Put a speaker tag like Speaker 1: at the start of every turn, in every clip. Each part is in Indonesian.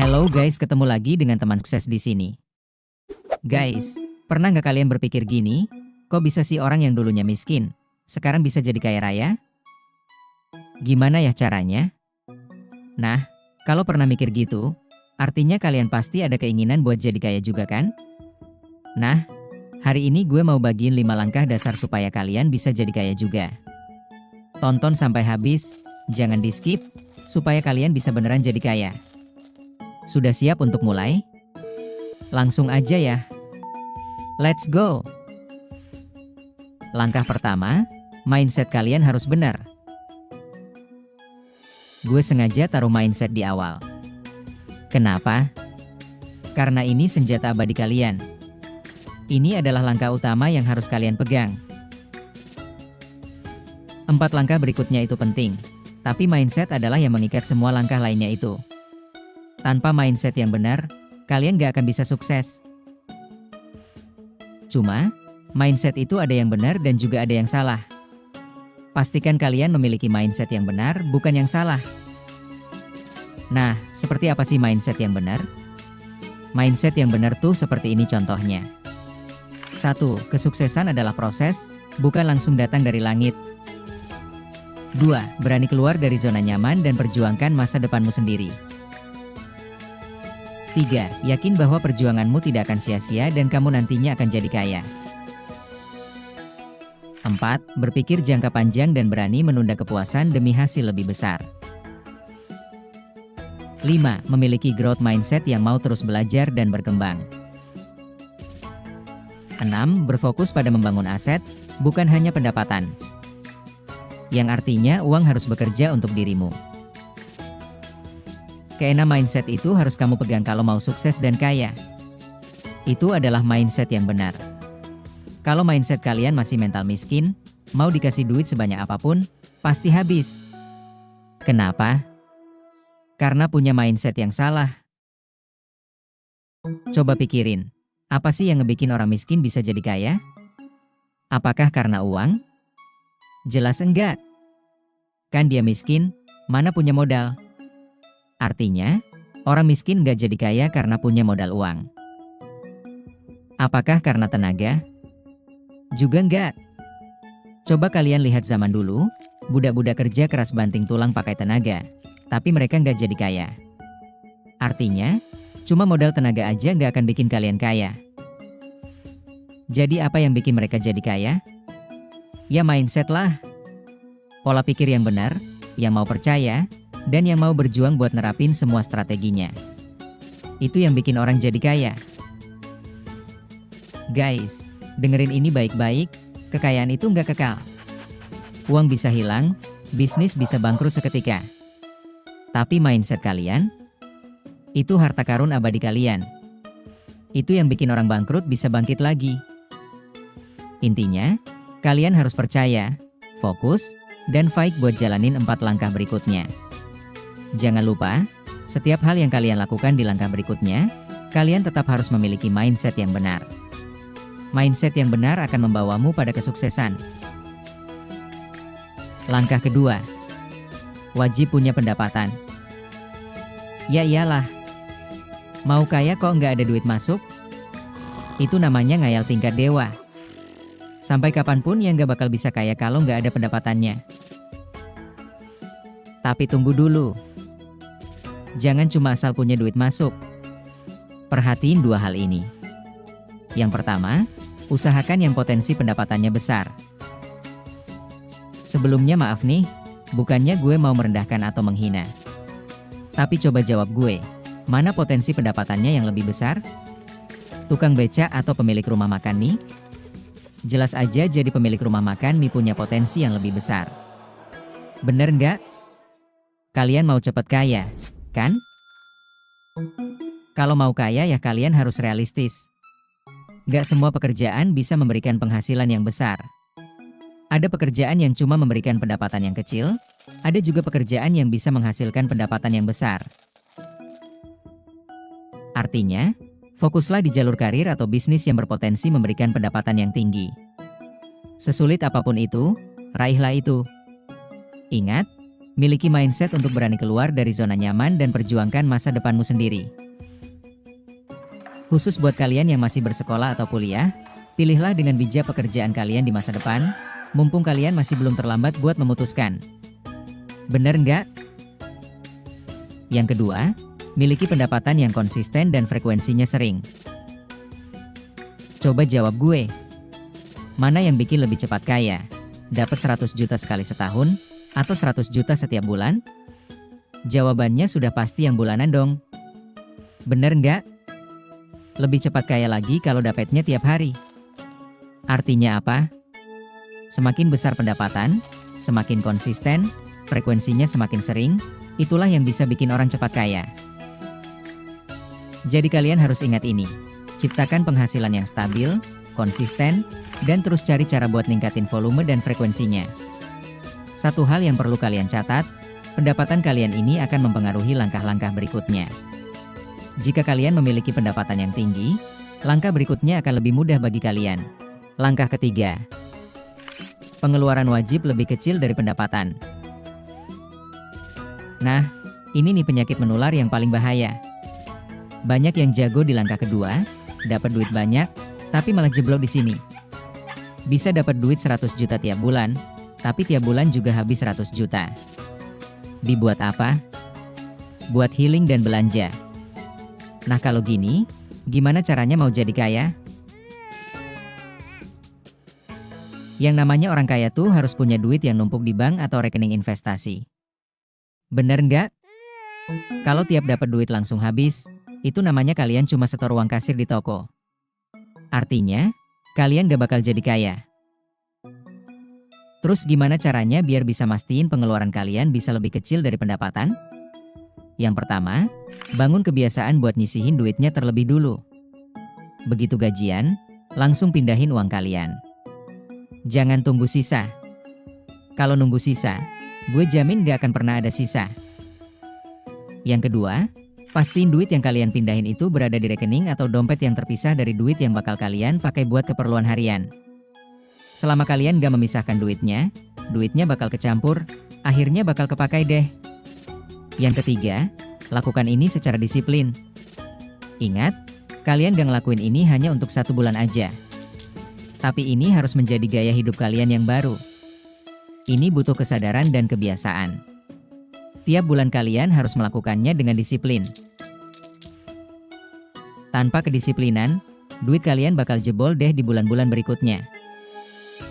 Speaker 1: Hello guys, ketemu lagi dengan teman sukses di sini. Guys, pernah nggak kalian berpikir gini? Kok bisa sih orang yang dulunya miskin, sekarang bisa jadi kaya raya? Gimana ya caranya? Nah, kalau pernah mikir gitu, artinya kalian pasti ada keinginan buat jadi kaya juga kan? Nah, hari ini gue mau bagiin 5 langkah dasar supaya kalian bisa jadi kaya juga. Tonton sampai habis, jangan di skip, supaya kalian bisa beneran jadi kaya. Sudah siap untuk mulai? Langsung aja ya. Let's go! Langkah pertama, mindset kalian harus benar. Gue sengaja taruh mindset di awal. Kenapa? Karena ini senjata abadi kalian. Ini adalah langkah utama yang harus kalian pegang. 4 langkah berikutnya itu penting, tapi mindset adalah yang mengikat semua langkah lainnya itu. Tanpa mindset yang benar, kalian gak akan bisa sukses. Cuma, mindset itu ada yang benar dan juga ada yang salah. Pastikan kalian memiliki mindset yang benar, bukan yang salah. Nah, seperti apa sih mindset yang benar? Mindset yang benar tuh seperti ini contohnya. 1. Kesuksesan adalah proses, bukan langsung datang dari langit. 2. Berani keluar dari zona nyaman dan perjuangkan masa depanmu sendiri. 3. Yakin bahwa perjuanganmu tidak akan sia-sia dan kamu nantinya akan jadi kaya. 4. Berpikir jangka panjang dan berani menunda kepuasan demi hasil lebih besar. 5. Memiliki growth mindset yang mau terus belajar dan berkembang. 6. Berfokus pada membangun aset, bukan hanya pendapatan. Yang artinya uang harus bekerja untuk dirimu. Keenam mindset itu harus kamu pegang kalau mau sukses dan kaya. Itu adalah mindset yang benar. Kalau mindset kalian masih mental miskin, mau dikasih duit sebanyak apapun, pasti habis. Kenapa? Karena punya mindset yang salah. Coba pikirin, apa sih yang ngebikin orang miskin bisa jadi kaya? Apakah karena uang? Jelas enggak. Kan dia miskin, mana punya modal? Artinya, orang miskin nggak jadi kaya karena punya modal uang. Apakah karena tenaga? Juga nggak. Coba kalian lihat zaman dulu, budak-budak kerja keras banting tulang pakai tenaga, tapi mereka nggak jadi kaya. Artinya, cuma modal tenaga aja nggak akan bikin kalian kaya. Jadi apa yang bikin mereka jadi kaya? Ya mindset lah. Pola pikir yang benar, yang mau percaya, dan yang mau berjuang buat nerapin semua strateginya. Itu yang bikin orang jadi kaya. Guys, dengerin ini baik-baik, kekayaan itu nggak kekal. Uang bisa hilang, bisnis bisa bangkrut seketika. Tapi mindset kalian, itu harta karun abadi kalian. Itu yang bikin orang bangkrut bisa bangkit lagi. Intinya, kalian harus percaya, fokus, dan fight buat jalanin 4 langkah berikutnya. Jangan lupa, setiap hal yang kalian lakukan di langkah berikutnya, kalian tetap harus memiliki mindset yang benar. Mindset yang benar akan membawamu pada kesuksesan. Langkah kedua, wajib punya pendapatan. Ya iyalah, mau kaya kok nggak ada duit masuk? Itu namanya ngayal tingkat dewa. Sampai kapanpun yang nggak bakal bisa kaya kalau nggak ada pendapatannya. Tapi tunggu dulu. Jangan cuma asal punya duit masuk. Perhatiin 2 hal ini. Yang pertama, usahakan yang potensi pendapatannya besar. Sebelumnya maaf nih, bukannya gue mau merendahkan atau menghina. Tapi coba jawab gue, mana potensi pendapatannya yang lebih besar? Tukang beca atau pemilik rumah makan mie? Jelas aja jadi pemilik rumah makan mie punya potensi yang lebih besar. Bener nggak? Kalian mau cepet kaya, kan? Kalau mau kaya ya kalian harus realistis. Gak semua pekerjaan bisa memberikan penghasilan yang besar. Ada pekerjaan yang cuma memberikan pendapatan yang kecil, ada juga pekerjaan yang bisa menghasilkan pendapatan yang besar. Artinya, fokuslah di jalur karir atau bisnis yang berpotensi memberikan pendapatan yang tinggi. Sesulit apapun itu, raihlah itu. Ingat, Miliki mindset untuk berani keluar dari zona nyaman dan perjuangkan masa depanmu sendiri. Khusus buat kalian yang masih bersekolah atau kuliah, pilihlah dengan bijak pekerjaan kalian di masa depan, mumpung kalian masih belum terlambat buat memutuskan. Bener nggak? Yang kedua, miliki pendapatan yang konsisten dan frekuensinya sering. Coba jawab gue. Mana yang bikin lebih cepat kaya? Dapat 100 juta sekali setahun, atau 100 juta setiap bulan? Jawabannya sudah pasti yang bulanan dong. Bener nggak? Lebih cepat kaya lagi kalau dapatnya tiap hari. Artinya apa? Semakin besar pendapatan, semakin konsisten, frekuensinya semakin sering, itulah yang bisa bikin orang cepat kaya. Jadi kalian harus ingat ini. Ciptakan penghasilan yang stabil, konsisten, dan terus cari cara buat ningkatin volume dan frekuensinya. Satu hal yang perlu kalian catat, pendapatan kalian ini akan mempengaruhi langkah-langkah berikutnya. Jika kalian memiliki pendapatan yang tinggi, langkah berikutnya akan lebih mudah bagi kalian. Langkah ketiga. Pengeluaran wajib lebih kecil dari pendapatan. Nah, ini nih penyakit menular yang paling bahaya. Banyak yang jago di langkah kedua, dapat duit banyak, tapi malah jeblok di sini. Bisa dapat duit 100 juta tiap bulan, tapi tiap bulan juga habis 100 juta. Dibuat apa? Buat healing dan belanja. Nah kalau gini, gimana caranya mau jadi kaya? Yang namanya orang kaya tuh harus punya duit yang numpuk di bank atau rekening investasi. Bener nggak? Kalau tiap dapat duit langsung habis, itu namanya kalian cuma setor uang kasir di toko. Artinya, kalian gak bakal jadi kaya. Terus gimana caranya biar bisa mastiin pengeluaran kalian bisa lebih kecil dari pendapatan? Yang pertama, bangun kebiasaan buat nyisihin duitnya terlebih dulu. Begitu gajian, langsung pindahin uang kalian. Jangan tunggu sisa. Kalau nunggu sisa, gue jamin gak akan pernah ada sisa. Yang kedua, pastiin duit yang kalian pindahin itu berada di rekening atau dompet yang terpisah dari duit yang bakal kalian pakai buat keperluan harian. Selama kalian gak memisahkan duitnya bakal kecampur, akhirnya bakal kepakai deh. Yang ketiga, lakukan ini secara disiplin. Ingat, kalian gak ngelakuin ini hanya untuk 1 bulan aja. Tapi ini harus menjadi gaya hidup kalian yang baru. Ini butuh kesadaran dan kebiasaan. Tiap bulan kalian harus melakukannya dengan disiplin. Tanpa kedisiplinan, duit kalian bakal jebol deh di bulan-bulan berikutnya.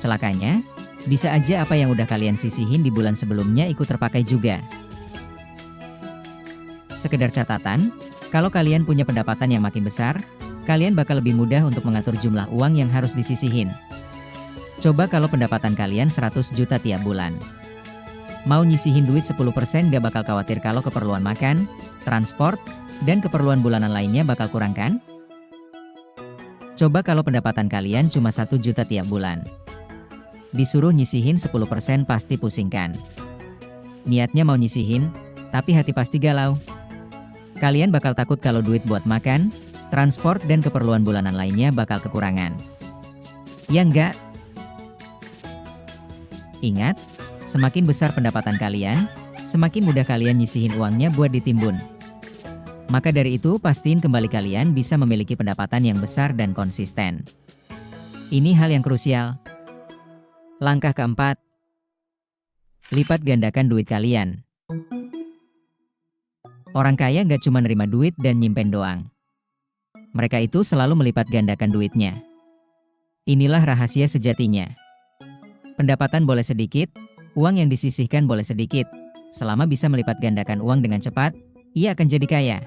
Speaker 1: Celakanya, bisa aja apa yang udah kalian sisihin di bulan sebelumnya ikut terpakai juga. Sekedar catatan, kalau kalian punya pendapatan yang makin besar, kalian bakal lebih mudah untuk mengatur jumlah uang yang harus disisihin. Coba kalau pendapatan kalian 100 juta tiap bulan. Mau nyisihin duit 10% gak bakal khawatir kalau keperluan makan, transport, dan keperluan bulanan lainnya bakal kurang kan? Coba kalau pendapatan kalian cuma 1 juta tiap bulan. Disuruh nyisihin 10% pasti pusing kan? Niatnya mau nyisihin, tapi hati pasti galau. Kalian bakal takut kalau duit buat makan, transport dan keperluan bulanan lainnya bakal kekurangan. Ya enggak? Ingat, semakin besar pendapatan kalian, semakin mudah kalian nyisihin uangnya buat ditimbun. Maka dari itu pastiin kembali kalian bisa memiliki pendapatan yang besar dan konsisten. Ini hal yang krusial. Langkah keempat. Lipat gandakan duit kalian. Orang kaya nggak cuma nerima duit dan nyimpen doang. Mereka itu selalu melipat gandakan duitnya. Inilah rahasia sejatinya. Pendapatan boleh sedikit, uang yang disisihkan boleh sedikit. Selama bisa melipat gandakan uang dengan cepat, ia akan jadi kaya.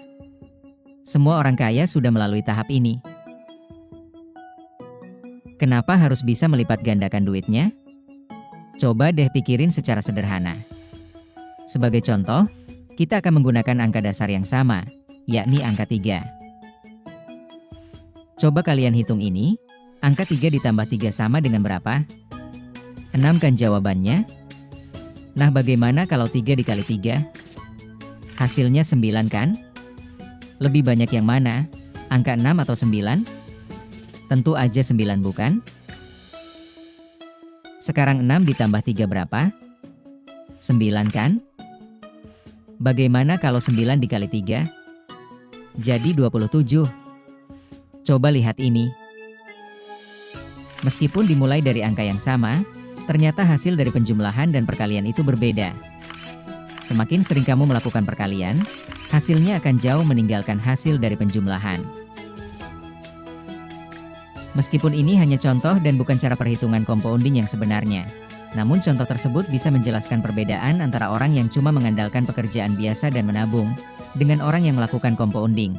Speaker 1: Semua orang kaya sudah melalui tahap ini. Kenapa harus bisa melipat gandakan duitnya? Coba deh pikirin secara sederhana. Sebagai contoh, kita akan menggunakan angka dasar yang sama, yakni angka 3. Coba kalian hitung ini, angka 3 ditambah 3 sama dengan berapa? 6 kan jawabannya? Nah bagaimana kalau 3 dikali 3? Hasilnya 9 kan? Lebih banyak yang mana? Angka 6 atau 9? Tentu aja 9 bukan? Sekarang 6 ditambah 3 berapa? 9 kan? Bagaimana kalau 9 dikali 3? Jadi 27. Coba lihat ini. Meskipun dimulai dari angka yang sama, ternyata hasil dari penjumlahan dan perkalian itu berbeda. Semakin sering kamu melakukan perkalian, hasilnya akan jauh meninggalkan hasil dari penjumlahan. Meskipun ini hanya contoh dan bukan cara perhitungan compounding yang sebenarnya, namun contoh tersebut bisa menjelaskan perbedaan antara orang yang cuma mengandalkan pekerjaan biasa dan menabung, dengan orang yang melakukan compounding.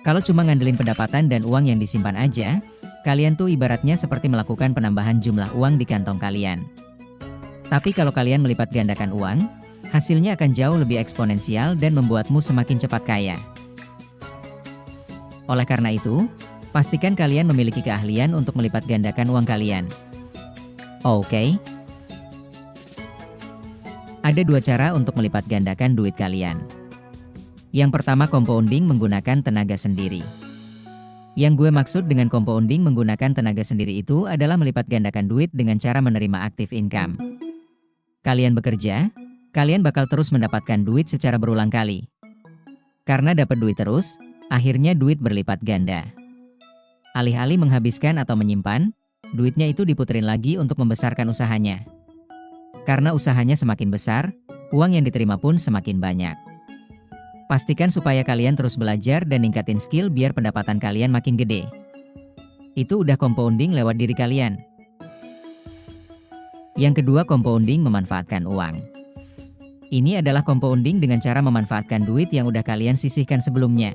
Speaker 1: Kalau cuma ngandelin pendapatan dan uang yang disimpan aja, kalian tuh ibaratnya seperti melakukan penambahan jumlah uang di kantong kalian. Tapi kalau kalian melipat gandakan uang, hasilnya akan jauh lebih eksponensial dan membuatmu semakin cepat kaya. Oleh karena itu, pastikan kalian memiliki keahlian untuk melipat gandakan uang kalian. Oke? Ada dua cara untuk melipat gandakan duit kalian. Yang pertama, compounding menggunakan tenaga sendiri. Yang gue maksud dengan compounding menggunakan tenaga sendiri itu adalah melipat gandakan duit dengan cara menerima active income. Kalian bekerja, kalian bakal terus mendapatkan duit secara berulang kali. Karena dapat duit terus, akhirnya duit berlipat ganda. Alih-alih menghabiskan atau menyimpan, duitnya itu diputerin lagi untuk membesarkan usahanya. Karena usahanya semakin besar, uang yang diterima pun semakin banyak. Pastikan supaya kalian terus belajar dan ningkatin skill biar pendapatan kalian makin gede. Itu udah compounding lewat diri kalian. Yang kedua, compounding memanfaatkan uang. Ini adalah compounding dengan cara memanfaatkan duit yang udah kalian sisihkan sebelumnya.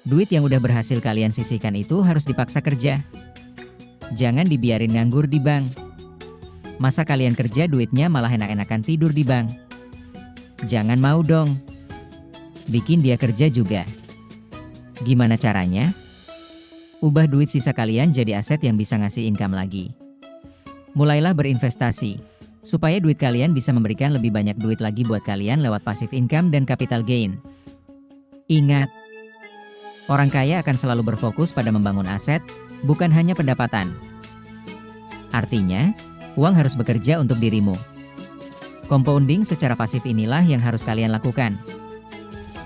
Speaker 1: Duit yang udah berhasil kalian sisihkan itu harus dipaksa kerja. Jangan dibiarin nganggur di bank. Masa kalian kerja duitnya malah enak-enakan tidur di bank? Jangan mau dong. Bikin dia kerja juga. Gimana caranya? Ubah duit sisa kalian jadi aset yang bisa ngasih income lagi. Mulailah berinvestasi, supaya duit kalian bisa memberikan lebih banyak duit lagi buat kalian lewat passive income dan capital gain. Ingat, orang kaya akan selalu berfokus pada membangun aset, bukan hanya pendapatan. Artinya, uang harus bekerja untuk dirimu. Compounding secara pasif inilah yang harus kalian lakukan.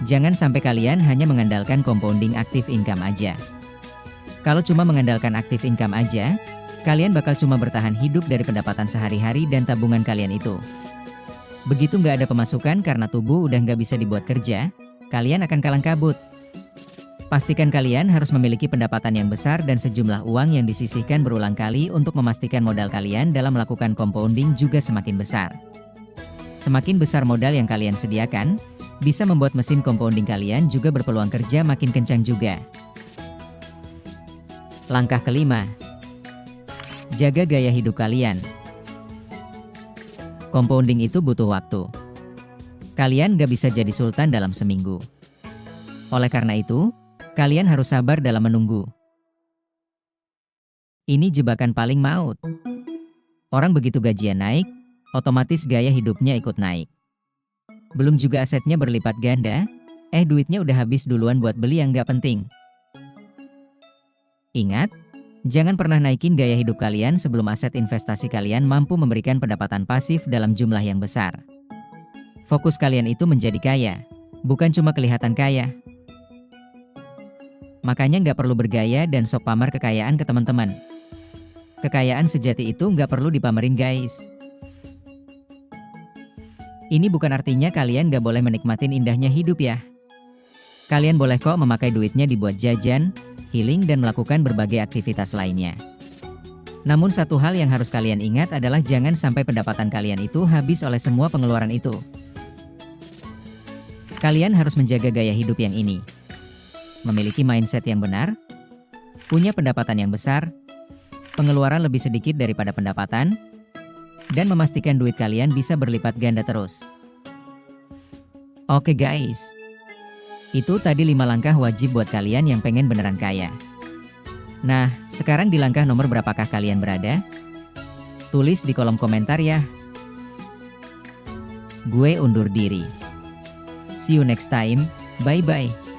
Speaker 1: Jangan sampai kalian hanya mengandalkan compounding active income aja. Kalau cuma mengandalkan active income aja, kalian bakal cuma bertahan hidup dari pendapatan sehari-hari dan tabungan kalian itu. Begitu nggak ada pemasukan karena tubuh udah nggak bisa dibuat kerja, kalian akan kalang kabut. Pastikan kalian harus memiliki pendapatan yang besar dan sejumlah uang yang disisihkan berulang kali untuk memastikan modal kalian dalam melakukan compounding juga semakin besar. Semakin besar modal yang kalian sediakan, bisa membuat mesin compounding kalian juga berpeluang kerja makin kencang juga. Langkah kelima, jaga gaya hidup kalian. Compounding itu butuh waktu. Kalian gak bisa jadi sultan dalam seminggu. Oleh karena itu, kalian harus sabar dalam menunggu. Ini jebakan paling maut. Orang begitu gajian naik, otomatis gaya hidupnya ikut naik. Belum juga asetnya berlipat ganda, duitnya udah habis duluan buat beli yang gak penting. Ingat, jangan pernah naikin gaya hidup kalian sebelum aset investasi kalian mampu memberikan pendapatan pasif dalam jumlah yang besar. Fokus kalian itu menjadi kaya, bukan cuma kelihatan kaya. Makanya nggak perlu bergaya dan sok pamer kekayaan ke teman-teman. Kekayaan sejati itu nggak perlu dipamerin guys. Ini bukan artinya kalian nggak boleh menikmatin indahnya hidup ya. Kalian boleh kok memakai duitnya dibuat jajan, healing dan melakukan berbagai aktivitas lainnya. Namun satu hal yang harus kalian ingat adalah jangan sampai pendapatan kalian itu habis oleh semua pengeluaran itu. Kalian harus menjaga gaya hidup yang ini. Memiliki mindset yang benar, punya pendapatan yang besar, pengeluaran lebih sedikit daripada pendapatan, dan memastikan duit kalian bisa berlipat ganda terus. Oke guys, itu tadi 5 langkah wajib buat kalian yang pengen beneran kaya. Nah, sekarang di langkah nomor berapakah kalian berada? Tulis di kolom komentar ya. Gue undur diri. See you next time, bye-bye.